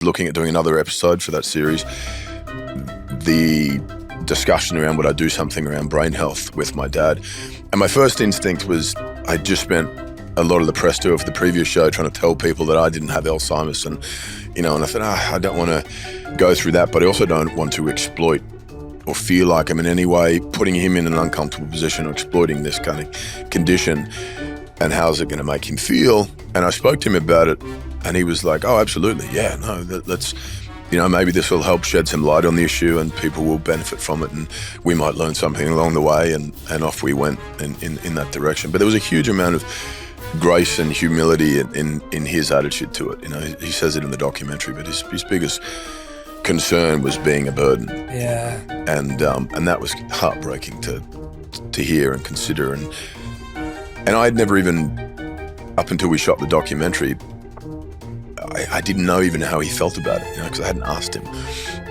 looking at doing another episode for that series, the discussion around would I do something around brain health with my dad. And my first instinct was I'd just spent a lot of the press tour of the previous show trying to tell people that I didn't have Alzheimer's, and I thought, I don't want to go through that, but I also don't want to exploit or feel like I'm in any way putting him in an uncomfortable position or exploiting this kind of condition. And how's it going to make him feel? And I spoke to him about it, and he was like, oh, absolutely, yeah, no, let's, maybe this will help shed some light on the issue and people will benefit from it, and we might learn something along the way, and off we went in that direction. But there was a huge amount of grace and humility in his attitude to it. He says it in the documentary, but his biggest concern was being a burden. Yeah. And that was heartbreaking to hear and consider. And I'd never even, up until we shot the documentary, I didn't know even how he felt about it, because I hadn't asked him.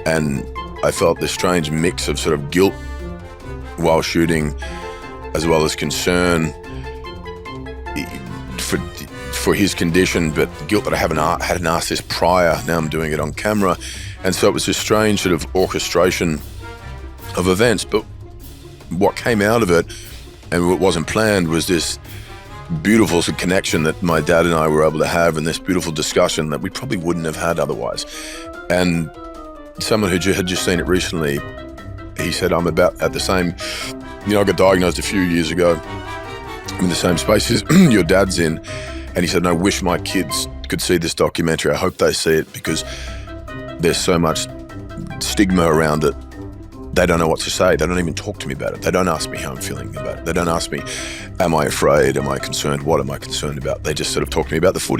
And I felt this strange mix of sort of guilt while shooting, as well as concern for his condition, but guilt that I hadn't asked this prior. Now I'm doing it on camera. And so it was this strange sort of orchestration of events. But what came out of it, and what wasn't planned, was this beautiful connection that my dad and I were able to have, and this beautiful discussion that we probably wouldn't have had otherwise. And someone who had just seen it recently, he said, I'm about at the same, I got diagnosed a few years ago in the same space as your dad's in. And he said, I wish my kids could see this documentary. I hope they see it, because there's so much stigma around it. They don't know what to say. They don't even talk to me about it. They don't ask me how I'm feeling about it. They don't ask me, am I afraid? Am I concerned? What am I concerned about? They just sort of talk to me about the footy.